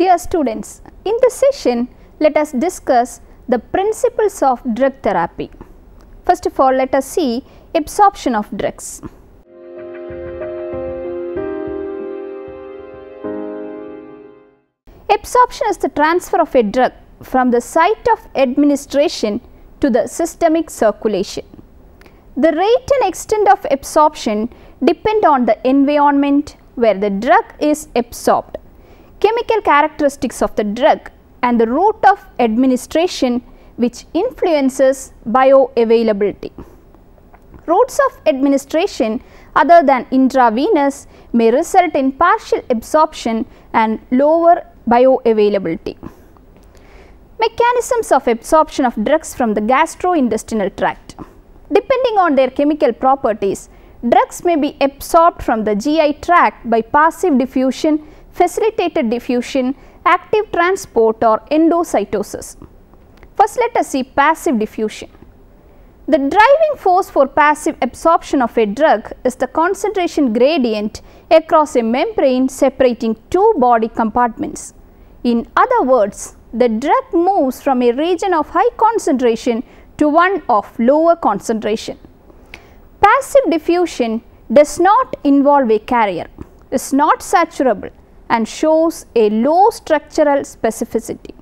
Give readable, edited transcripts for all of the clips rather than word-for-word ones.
Dear students, in this session, let us discuss the principles of drug therapy. First of all, let us see absorption of drugs. Absorption is the transfer of a drug from the site of administration to the systemic circulation. The rate and extent of absorption depend on the environment where the drug is absorbed, chemical characteristics of the drug, and the route of administration which influences bioavailability. Routes of administration other than intravenous may result in partial absorption and lower bioavailability. Mechanisms of absorption of drugs from the gastrointestinal tract. Depending on their chemical properties, drugs may be absorbed from the GI tract by passive diffusion, facilitated diffusion, active transport, or endocytosis. First, let us see passive diffusion. The driving force for passive absorption of a drug is the concentration gradient across a membrane separating two body compartments. In other words, the drug moves from a region of high concentration to one of lower concentration. Passive diffusion does not involve a carrier, is not saturable, and shows a low structural specificity.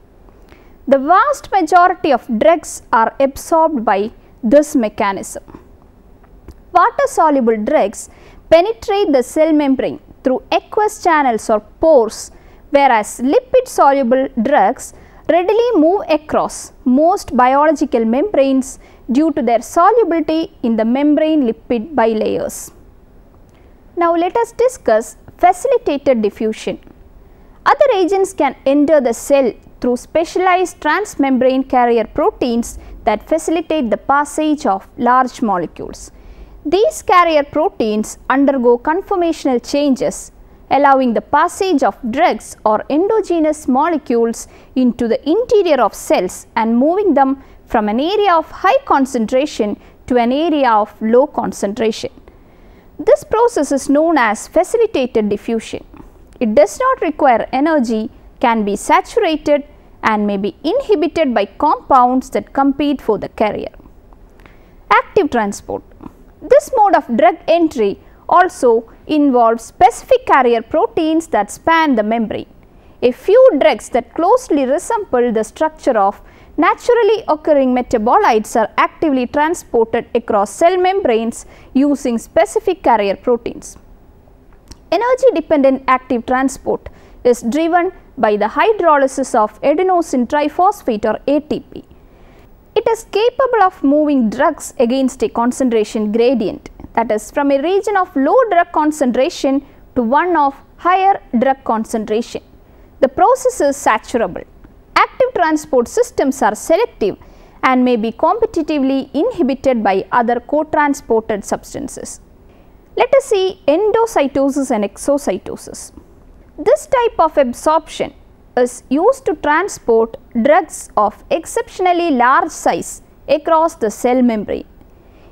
The vast majority of drugs are absorbed by this mechanism. Water-soluble drugs penetrate the cell membrane through aqueous channels or pores, whereas lipid-soluble drugs readily move across most biological membranes due to their solubility in the membrane lipid bilayers. Now let us discuss facilitated diffusion. Other agents can enter the cell through specialized transmembrane carrier proteins that facilitate the passage of large molecules. These carrier proteins undergo conformational changes, allowing the passage of drugs or endogenous molecules into the interior of cells and moving them from an area of high concentration to an area of low concentration. This process is known as facilitated diffusion. It does not require energy, can be saturated, and may be inhibited by compounds that compete for the carrier. Active transport. This mode of drug entry also involves specific carrier proteins that span the membrane. A few drugs that closely resemble the structure of naturally occurring metabolites are actively transported across cell membranes using specific carrier proteins. Energy dependent active transport is driven by the hydrolysis of adenosine triphosphate or ATP. It is capable of moving drugs against a concentration gradient, that is from a region of low drug concentration to one of higher drug concentration. The process is saturable. Active transport systems are selective and may be competitively inhibited by other co-transported substances. Let us see endocytosis and exocytosis. This type of absorption is used to transport drugs of exceptionally large size across the cell membrane.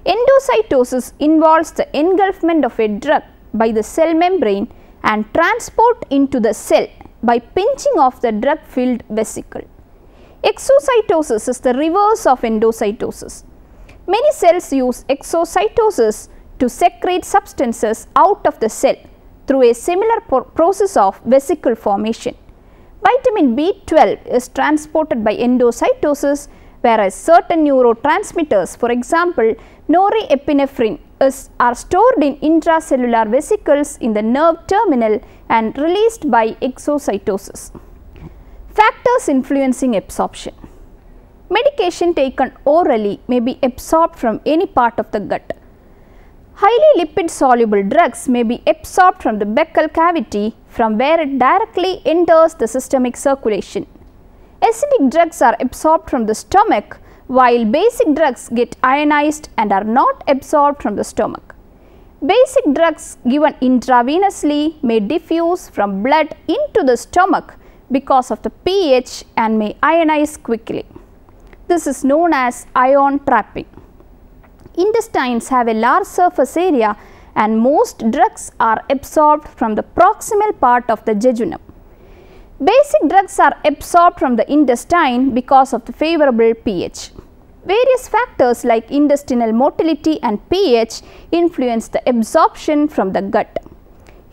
Endocytosis involves the engulfment of a drug by the cell membrane and transport into the cell by pinching of the drug-filled vesicle. Exocytosis is the reverse of endocytosis. Many cells use exocytosis to secrete substances out of the cell through a similar process of vesicle formation. Vitamin B12 is transported by endocytosis, whereas certain neurotransmitters, for example norepinephrine, are stored in intracellular vesicles in the nerve terminal and released by exocytosis. Factors influencing absorption. Medication taken orally may be absorbed from any part of the gut. Highly lipid soluble drugs may be absorbed from the buccal cavity, from where it directly enters the systemic circulation. Acidic drugs are absorbed from the stomach, while basic drugs get ionized and are not absorbed from the stomach. Basic drugs given intravenously may diffuse from blood into the stomach because of the pH and may ionize quickly. This is known as ion trapping. Intestines have a large surface area and most drugs are absorbed from the proximal part of the jejunum. Basic drugs are absorbed from the intestine because of the favorable pH. Various factors like intestinal motility and pH influence the absorption from the gut.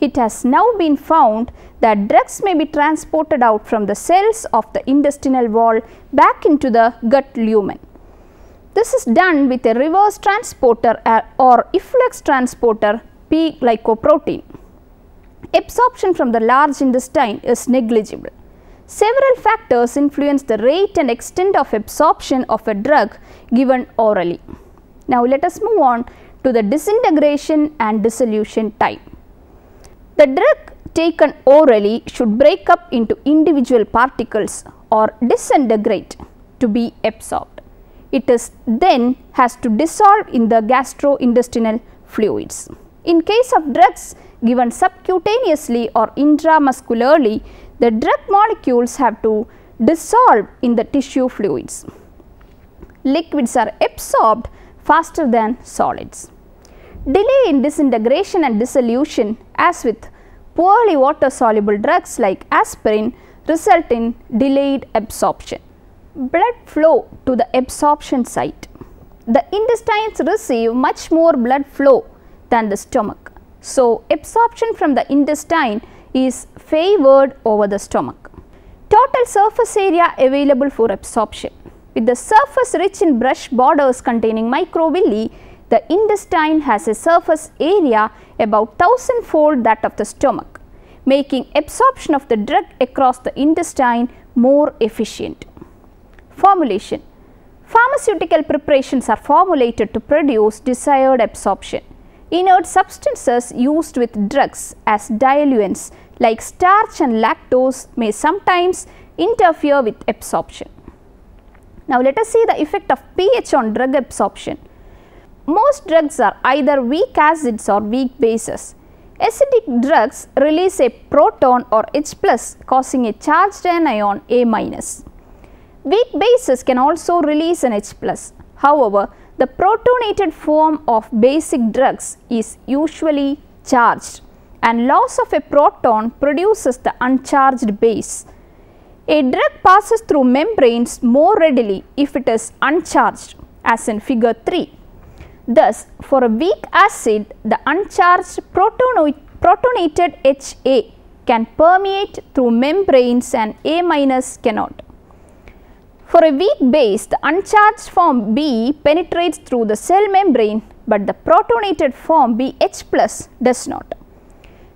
It has now been found that drugs may be transported out from the cells of the intestinal wall back into the gut lumen. This is done with a reverse transporter or efflux transporter P-glycoprotein. Absorption from the large intestine is negligible. Several factors influence the rate and extent of absorption of a drug given orally. Now let us move on to the disintegration and dissolution time. The drug taken orally should break up into individual particles or disintegrate to be absorbed. It is then has to dissolve in the gastrointestinal fluids. In case of drugs given subcutaneously or intramuscularly, the drug molecules have to dissolve in the tissue fluids. Liquids are absorbed faster than solids. Delay in disintegration and dissolution, as with poorly water soluble drugs like aspirin, result in delayed absorption. Blood flow to the absorption site. The intestines receive much more blood flow than the stomach. So, absorption from the intestine is favored over the stomach. Total surface area available for absorption. With the surface rich in brush borders containing microvilli, the intestine has a surface area about 1000-fold that of the stomach, making absorption of the drug across the intestine more efficient. Formulation. Pharmaceutical preparations are formulated to produce desired absorption. Inert substances used with drugs as diluents like starch and lactose may sometimes interfere with absorption. Now let us see the effect of pH on drug absorption. Most drugs are either weak acids or weak bases. Acidic drugs release a proton or H+, causing a charged anion A-. Weak bases can also release an H+. However, the protonated form of basic drugs is usually charged, and loss of a proton produces the uncharged base. A drug passes through membranes more readily if it is uncharged, as in figure 3. Thus, for a weak acid, the uncharged protonated HA can permeate through membranes and A- cannot. For a weak base, the uncharged form B penetrates through the cell membrane, but the protonated form BH+ does not.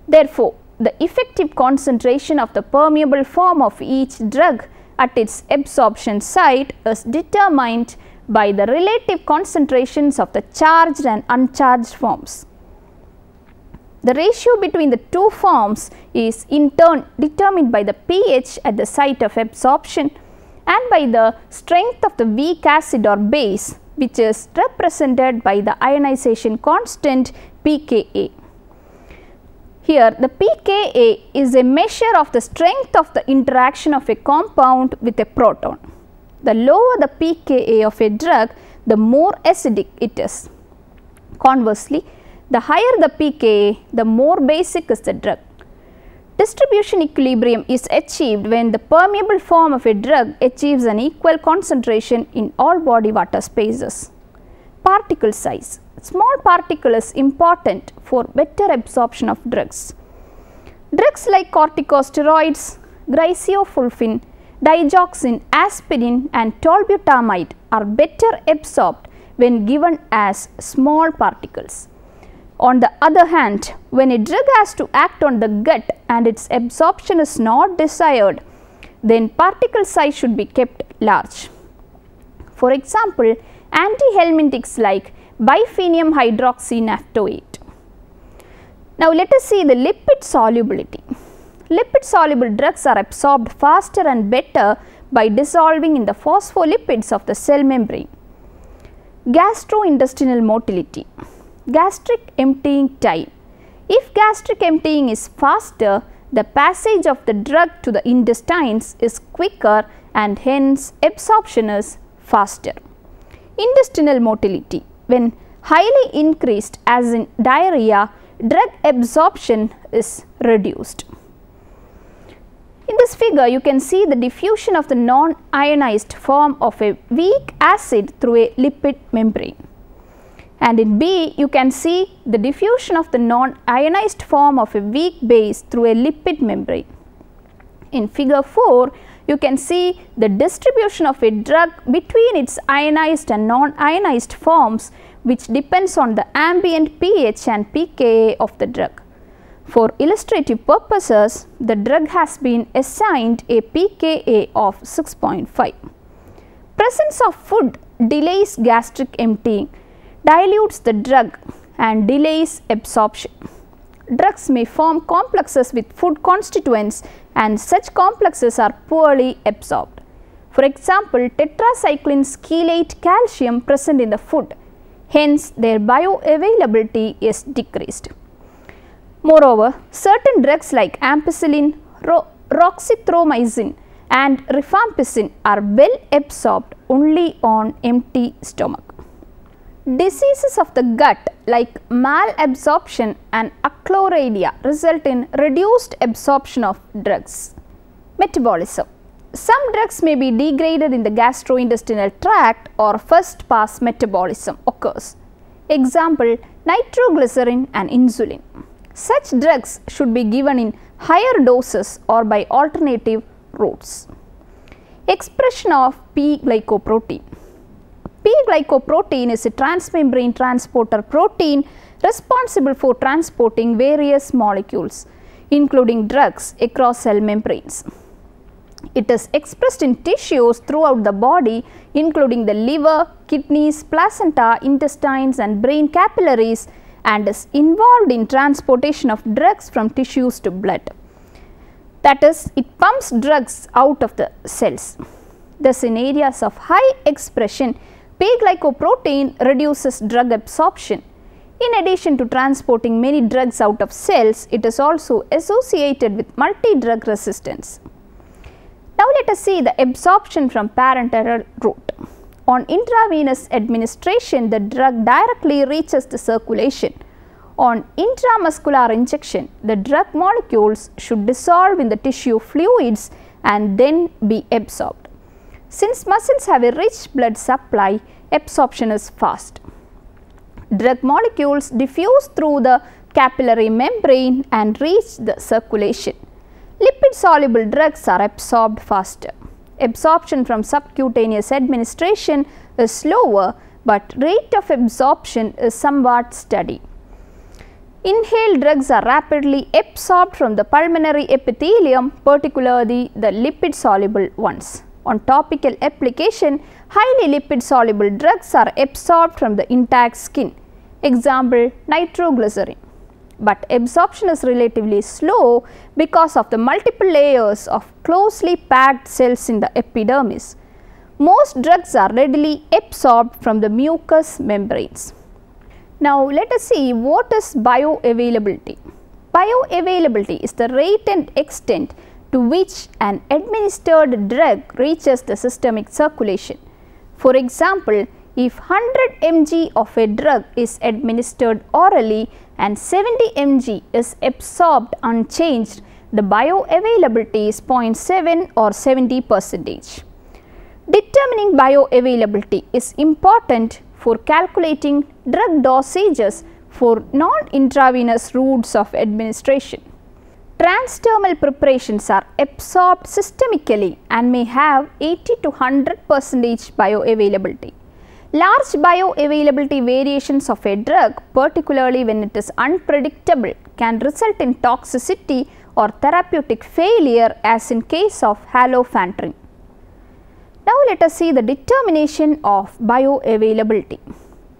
Therefore, the effective concentration of the permeable form of each drug at its absorption site is determined by the relative concentrations of the charged and uncharged forms. The ratio between the two forms is in turn determined by the pH at the site of absorption and by the strength of the weak acid or base, which is represented by the ionization constant pKa. Here the pKa is a measure of the strength of the interaction of a compound with a proton. The lower the pKa of a drug, the more acidic it is. Conversely, the higher the pKa, the more basic is the drug. Distribution equilibrium is achieved when the permeable form of a drug achieves an equal concentration in all body water spaces. Particle size. Small particle is important for better absorption of drugs. Drugs like corticosteroids, glycofulfin, digoxin, aspirin and tolbutamide are better absorbed when given as small particles. On the other hand, when a drug has to act on the gut and its absorption is not desired, then particle size should be kept large. For example, antihelminthics like bifenium hydroxynaphthate. Now let us see the lipid solubility. Lipid soluble drugs are absorbed faster and better by dissolving in the phospholipids of the cell membrane. Gastrointestinal motility. Gastric emptying time. If gastric emptying is faster, the passage of the drug to the intestines is quicker and hence absorption is faster. Intestinal motility. When highly increased, as in diarrhea, drug absorption is reduced. In this figure, you can see the diffusion of the non-ionized form of a weak acid through a lipid membrane. And in B, you can see the diffusion of the non-ionized form of a weak base through a lipid membrane. In figure 4, you can see the distribution of a drug between its ionized and non-ionized forms, which depends on the ambient pH and pKa of the drug. For illustrative purposes, the drug has been assigned a pKa of 6.5. Presence of food delays gastric emptying, dilutes the drug and delays absorption. Drugs may form complexes with food constituents and such complexes are poorly absorbed. For example, tetracycline chelate calcium present in the food, hence their bioavailability is decreased. Moreover, certain drugs like ampicillin, roxithromycin and rifampicin are well absorbed only on empty stomach. Diseases of the gut like malabsorption and achlorhydria result in reduced absorption of drugs. Metabolism. Some drugs may be degraded in the gastrointestinal tract or first pass metabolism occurs. Example, nitroglycerin and insulin. Such drugs should be given in higher doses or by alternative routes. Expression of P-glycoprotein. P-glycoprotein is a transmembrane transporter protein responsible for transporting various molecules, including drugs, across cell membranes. It is expressed in tissues throughout the body, including the liver, kidneys, placenta, intestines and brain capillaries, and is involved in transportation of drugs from tissues to blood. That is, it pumps drugs out of the cells. Thus, in areas of high expression, P-glycoprotein reduces drug absorption. In addition to transporting many drugs out of cells, it is also associated with multi-drug resistance. Now, let us see the absorption from parenteral route. On intravenous administration, the drug directly reaches the circulation. On intramuscular injection, the drug molecules should dissolve in the tissue fluids and then be absorbed. Since muscles have a rich blood supply, absorption is fast. Drug molecules diffuse through the capillary membrane and reach the circulation. Lipid soluble drugs are absorbed faster. Absorption from subcutaneous administration is slower, but rate of absorption is somewhat steady. Inhaled drugs are rapidly absorbed from the pulmonary epithelium, particularly the lipid soluble ones. On topical application, highly lipid soluble drugs are absorbed from the intact skin. Example, nitroglycerin. But absorption is relatively slow because of the multiple layers of closely packed cells in the epidermis. Most drugs are readily absorbed from the mucous membranes. Now, let us see what is bioavailability. Bioavailability is the rate and extent to which an administered drug reaches the systemic circulation. For example, if 100 mg of a drug is administered orally and 70 mg is absorbed unchanged, the bioavailability is 0.7 or 70%. Determining bioavailability is important for calculating drug dosages for non-intravenous routes of administration. Transdermal preparations are absorbed systemically and may have 80 to 100% bioavailability. Large bioavailability variations of a drug, particularly when it is unpredictable, can result in toxicity or therapeutic failure, as in case of halofantrine. Now, let us see the determination of bioavailability.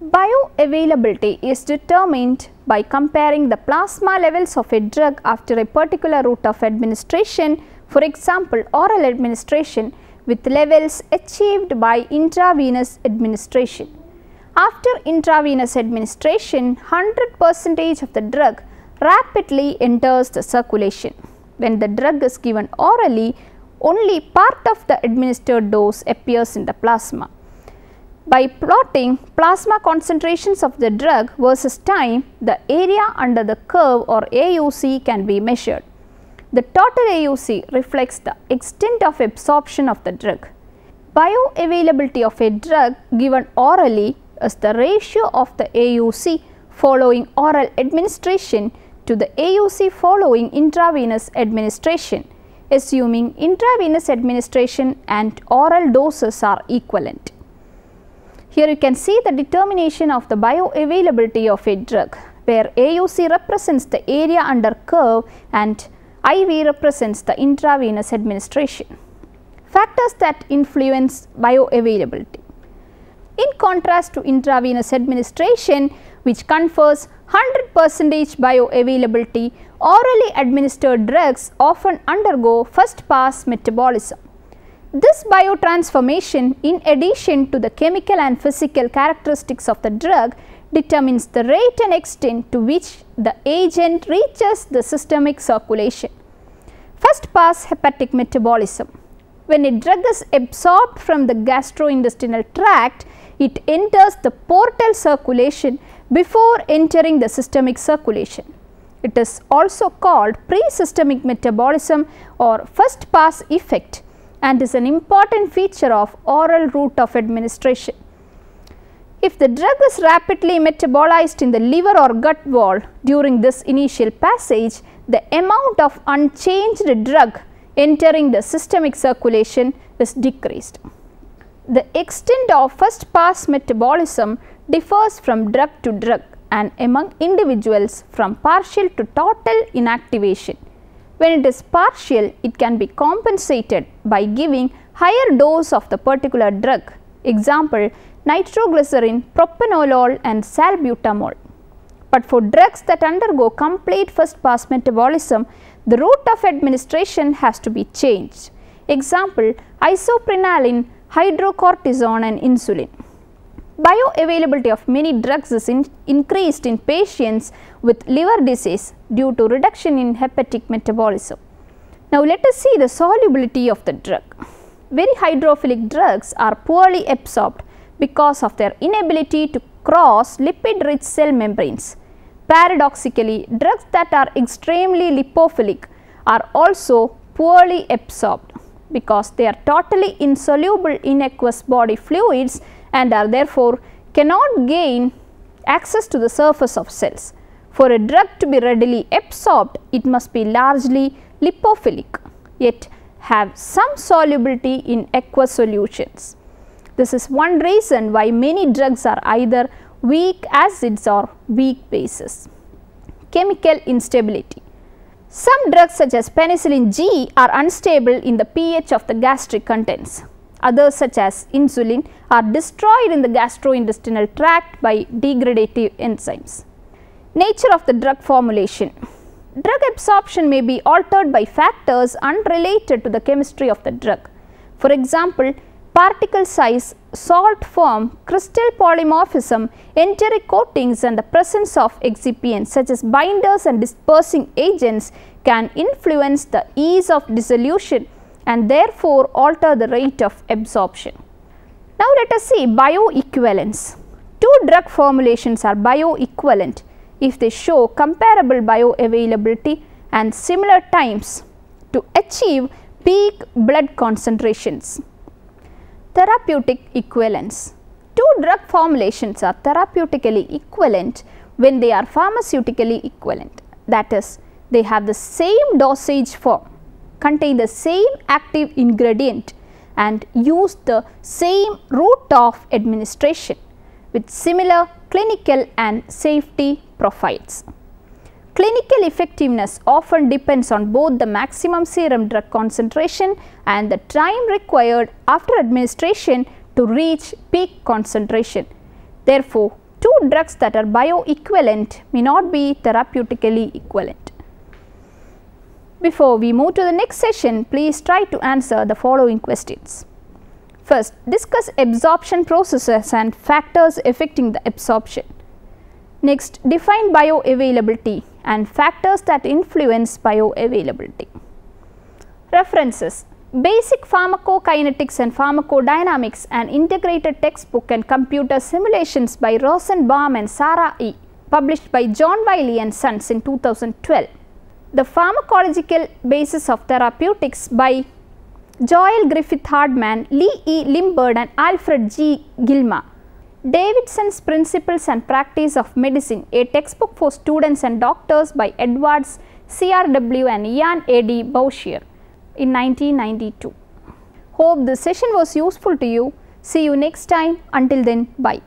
Bioavailability is determined by comparing the plasma levels of a drug after a particular route of administration, for example, oral administration, with levels achieved by intravenous administration. After intravenous administration, 100% of the drug rapidly enters the circulation. When the drug is given orally, only part of the administered dose appears in the plasma. By plotting plasma concentrations of the drug versus time, the area under the curve or AUC can be measured. The total AUC reflects the extent of absorption of the drug. Bioavailability of a drug given orally is the ratio of the AUC following oral administration to the AUC following intravenous administration, assuming intravenous administration and oral doses are equivalent. Here you can see the determination of the bioavailability of a drug, where AUC represents the area under curve and IV represents the intravenous administration. Factors that influence bioavailability. In contrast to intravenous administration, which confers 100% bioavailability, orally administered drugs often undergo first pass metabolism. This biotransformation, in addition to the chemical and physical characteristics of the drug, determines the rate and extent to which the agent reaches the systemic circulation. First pass hepatic metabolism. When a drug is absorbed from the gastrointestinal tract, it enters the portal circulation before entering the systemic circulation. It is also called pre-systemic metabolism or first pass effect and is an important feature of oral route of administration. If the drug is rapidly metabolized in the liver or gut wall during this initial passage, the amount of unchanged drug entering the systemic circulation is decreased. The extent of first pass metabolism differs from drug to drug and among individuals from partial to total inactivation. When it is partial, it can be compensated by giving higher dose of the particular drug, example nitroglycerin, propranolol and salbutamol. But for drugs that undergo complete first pass metabolism, the route of administration has to be changed. Example isoprenaline, hydrocortisone and insulin. Bioavailability of many drugs is increased in patients with liver disease due to reduction in hepatic metabolism. Now let us see the solubility of the drug. Very hydrophilic drugs are poorly absorbed because of their inability to cross lipid-rich cell membranes. Paradoxically, drugs that are extremely lipophilic are also poorly absorbed because they are totally insoluble in aqueous body fluids and are therefore cannot gain access to the surface of cells. For a drug to be readily absorbed, it must be largely lipophilic, yet have some solubility in aqueous solutions. This is one reason why many drugs are either weak acids or weak bases. Chemical instability. Some drugs such as penicillin G are unstable in the pH of the gastric contents. Others such as insulin are destroyed in the gastrointestinal tract by degradative enzymes. Nature of the drug formulation. Drug absorption may be altered by factors unrelated to the chemistry of the drug. For example, particle size, salt form, crystal polymorphism, enteric coatings and the presence of excipients such as binders and dispersing agents can influence the ease of dissolution and therefore alter the rate of absorption. Now let us see bioequivalence. Two drug formulations are bioequivalent if they show comparable bioavailability and similar times to achieve peak blood concentrations. Therapeutic equivalence. Two drug formulations are therapeutically equivalent when they are pharmaceutically equivalent. That is, they have the same dosage form, contain the same active ingredient and use the same route of administration with similar clinical and safety profiles. Clinical effectiveness often depends on both the maximum serum drug concentration and the time required after administration to reach peak concentration. Therefore, two drugs that are bioequivalent may not be therapeutically equivalent. Before we move to the next session, please try to answer the following questions. First, discuss absorption processes and factors affecting the absorption. Next, define bioavailability and factors that influence bioavailability. References: Basic Pharmacokinetics and Pharmacodynamics, an integrated textbook and computer simulations by Rosenbaum and Sarah E., published by John Wiley and Sons in 2012. The Pharmacological Basis of Therapeutics by Joel Griffith Hardman, Lee E. Limbird and Alfred G. Gilma. Davidson's Principles and Practice of Medicine, a textbook for students and doctors by Edwards, CRW and Ian A. D. Bouchier in 1992. Hope this session was useful to you. See you next time. Until then, bye.